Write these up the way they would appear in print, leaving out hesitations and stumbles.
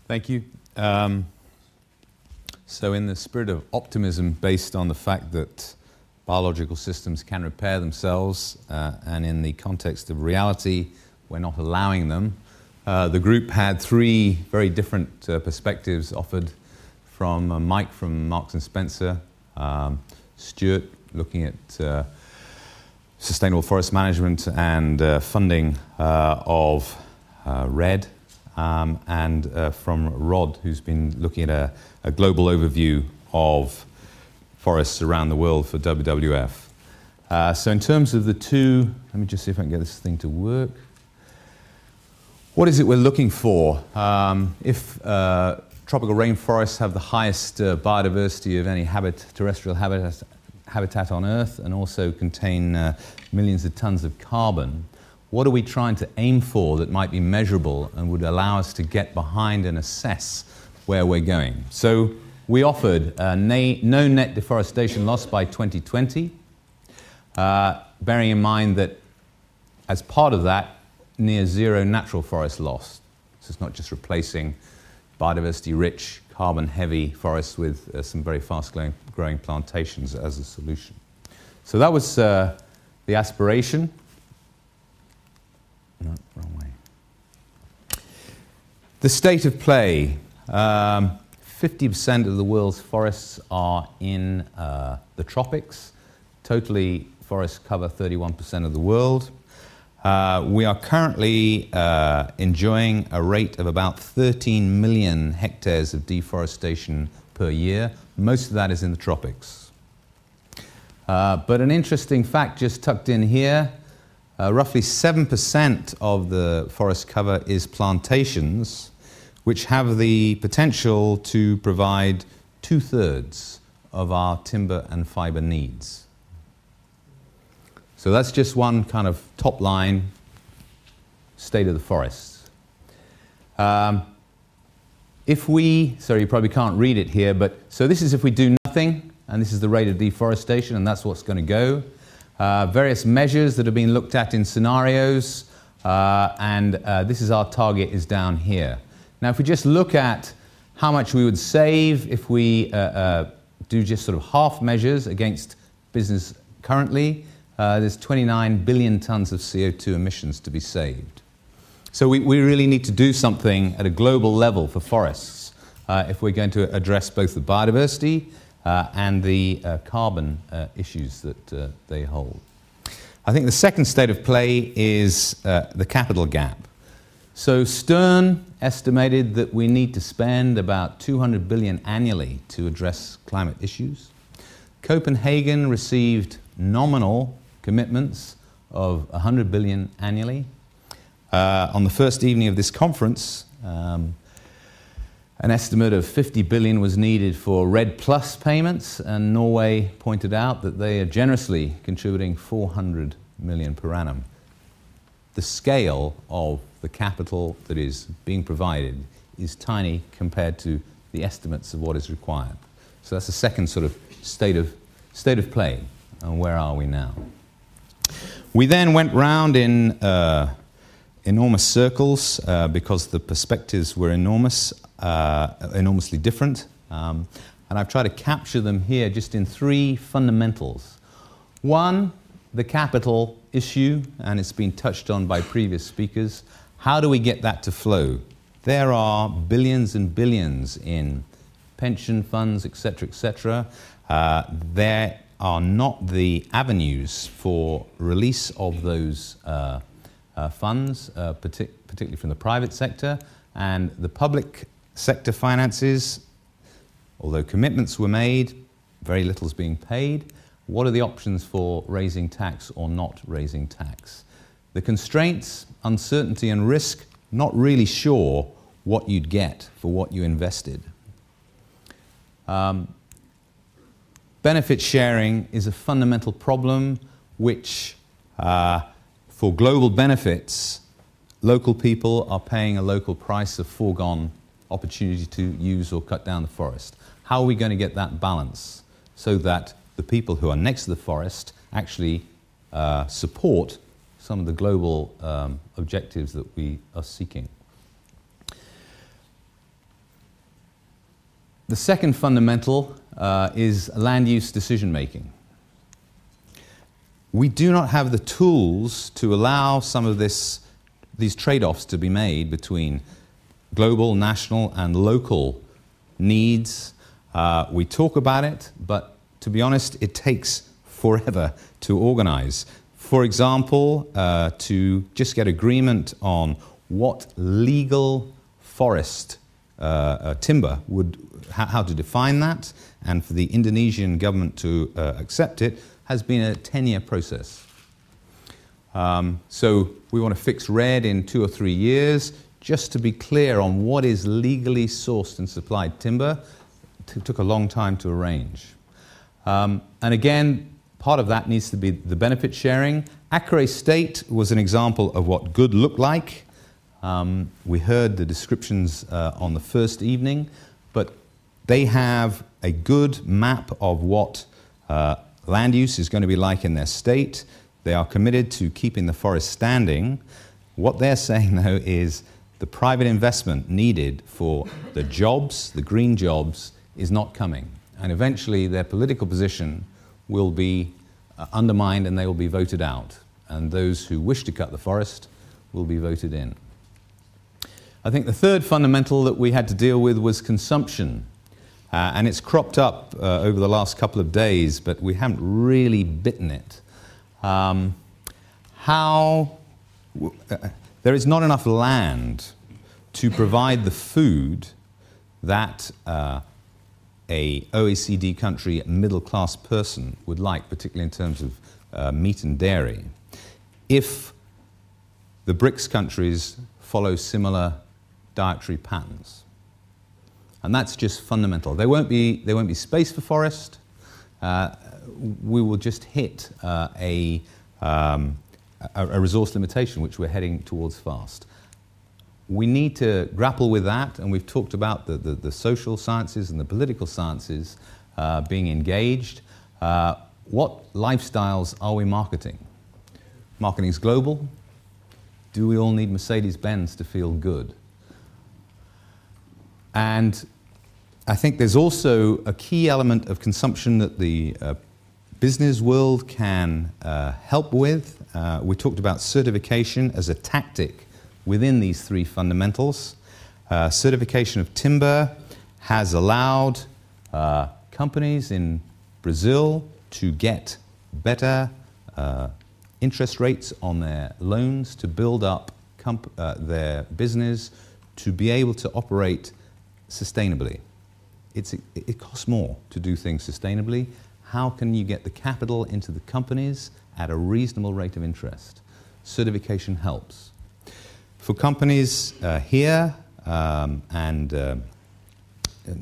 Thank you. So in the spirit of optimism based on the fact that biological systems can repair themselves and in the context of reality, we're not allowing them, the group had three very different perspectives offered from Mike from Marks and Spencer, Stuart looking at sustainable forest management and funding of RED, and from Rod, who's been looking at a global overview of forests around the world for WWF. So in terms of the two, let me just see if I can get this thing to work. What is it we're looking for? If tropical rainforests have the highest biodiversity of any terrestrial habitat on Earth and also contain millions of tons of carbon, what are we trying to aim for that might be measurable and would allow us to get behind and assess where we're going? So we offered no net deforestation loss by 2020, bearing in mind that as part of that, near zero natural forest loss. So it's not just replacing biodiversity-rich, carbon-heavy forests with some very fast-growing plantations as a solution. So that was the aspiration. No, wrong way. The state of play. 50% of the world's forests are in the tropics. Totally, forests cover 31% of the world. We are currently enjoying a rate of about 13 million hectares of deforestation per year. Most of that is in the tropics. But an interesting fact just tucked in here, roughly 7% of the forest cover is plantations, which have the potential to provide 2/3 of our timber and fiber needs. So that's just one kind of top line state of the forests. So you probably can't read it here, but so this is if we do nothing, and this is the rate of deforestation, and that's what's going to go. Various measures that have been looked at in scenarios, and this is our target is down here. Now, if we just look at how much we would save if we do just sort of half measures against business currently, there's 29 billion tons of CO2 emissions to be saved. So we really need to do something at a global level for forests if we're going to address both the biodiversity and the carbon issues that they hold. I think the second state of play is the capital gap. So Stern estimated that we need to spend about 200 billion annually to address climate issues. Copenhagen received nominal commitments of 100 billion annually. On the first evening of this conference, an estimate of 50 billion was needed for RED Plus payments, and Norway pointed out that they are generously contributing 400 million per annum. The scale of the capital that is being provided is tiny compared to the estimates of what is required. So that's the second sort of state of play, and where are we now? We then went round in enormous circles because the perspectives were enormously different. And I've tried to capture them here just in three fundamentals. One, the capital issue, and it's been touched on by previous speakers. How do we get that to flow? There are billions and billions in pension funds, etc., etc. There are not the avenues for release of those funds, particularly from the private sector, and the public sector finances, although commitments were made, very little is being paid. What are the options for raising tax or not raising tax? The constraints, uncertainty and risk, not really sure what you'd get for what you invested. Benefit sharing is a fundamental problem which, for global benefits, local people are paying a local price of foregone opportunity to use or cut down the forest. How are we going to get that balance so that the people who are next to the forest actually support some of the global objectives that we are seeking? The second fundamental is land use decision making. We do not have the tools to allow some of these trade-offs to be made between global, national, and local needs. We talk about it, but to be honest, it takes forever to organize. For example, to just get agreement on what legal forest timber how to define that, and for the Indonesian government to accept it, has been a 10-year process. So we want to fix red in 2 or 3 years. Just to be clear on what is legally sourced and supplied timber, it took a long time to arrange. And again, part of that needs to be the benefit sharing. Acre State was an example of what good looked like. We heard the descriptions on the first evening, but they have a good map of what land use is going to be like in their state. They are committed to keeping the forest standing. What they're saying, though, is the private investment needed for the jobs, the green jobs, is not coming. And eventually their political position will be undermined and they will be voted out. And those who wish to cut the forest will be voted in. I think the third fundamental that we had to deal with was consumption. And it's cropped up over the last couple of days, but we haven't really bitten it. There is not enough land to provide the food that a OECD country middle-class person would like, particularly in terms of meat and dairy, if the BRICS countries follow similar dietary patterns. And that's just fundamental. There won't be space for forest. We will just hit a resource limitation, which we're heading towards fast. We need to grapple with that, and we've talked about the social sciences and the political sciences being engaged. What lifestyles are we marketing? Marketing is global. Do we all need Mercedes-Benz to feel good? And I think there's also a key element of consumption that the business world can help with. We talked about certification as a tactic within these three fundamentals. Certification of timber has allowed companies in Brazil to get better interest rates on their loans to build up their business to be able to operate sustainably. It costs more to do things sustainably. How can you get the capital into the companies at a reasonable rate of interest? Certification helps. For companies here and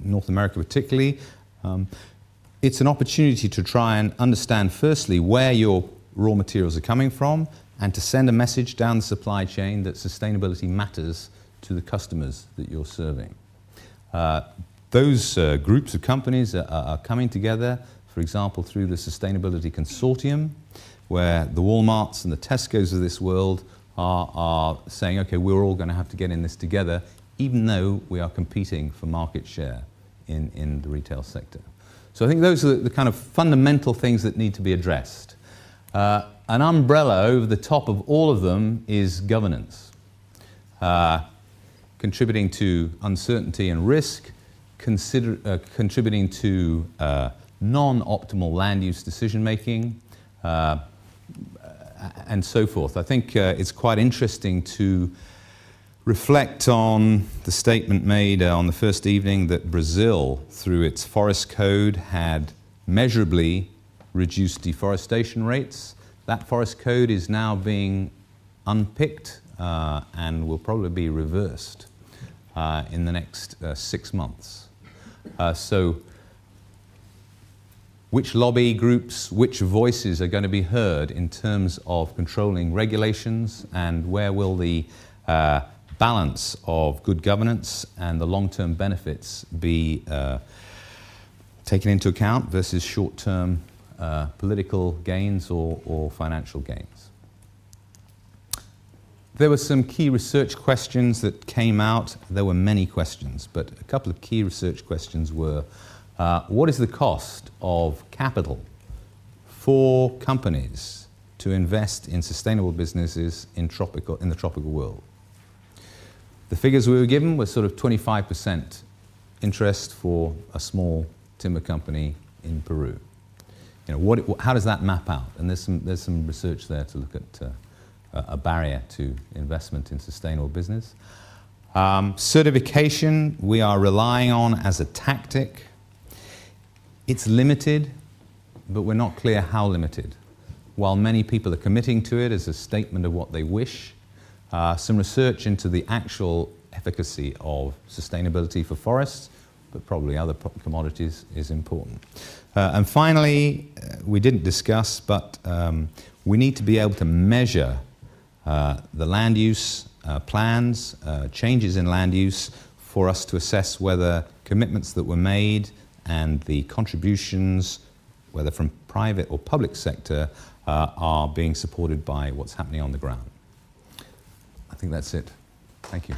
North America particularly, it's an opportunity to try and understand firstly where your raw materials are coming from and to send a message down the supply chain that sustainability matters to the customers that you're serving. Those groups of companies are coming together, for example, through the Sustainability Consortium, where the Walmarts and the Tescos of this world are saying, okay, we're all going to have to get in this together, even though we are competing for market share in the retail sector. So I think those are the kind of fundamental things that need to be addressed. An umbrella over the top of all of them is governance, contributing to uncertainty and risk, contributing to non-optimal land use decision-making, and so forth. I think it's quite interesting to reflect on the statement made on the first evening that Brazil, through its forest code, had measurably reduced deforestation rates. That forest code is now being unpicked and will probably be reversed in the next 6 months. So which lobby groups, which voices are going to be heard in terms of controlling regulations, and where will the balance of good governance and the long-term benefits be taken into account versus short-term political gains or financial gains? There were some key research questions that came out. There were many questions, but a couple of key research questions were, what is the cost of capital for companies to invest in sustainable businesses in the tropical world? The figures we were given were sort of 25% interest for a small timber company in Peru. You know, how does that map out? And there's some research there to look at a barrier to investment in sustainable business. Certification we are relying on as a tactic. It's limited, but we're not clear how limited. While many people are committing to it as a statement of what they wish, some research into the actual efficacy of sustainability for forests, but probably other commodities, is important. And finally, we didn't discuss, but we need to be able to measure the land use plans, changes in land use, for us to assess whether commitments that were made and the contributions, whether from private or public sector, are being supported by what's happening on the ground. I think that's it. Thank you.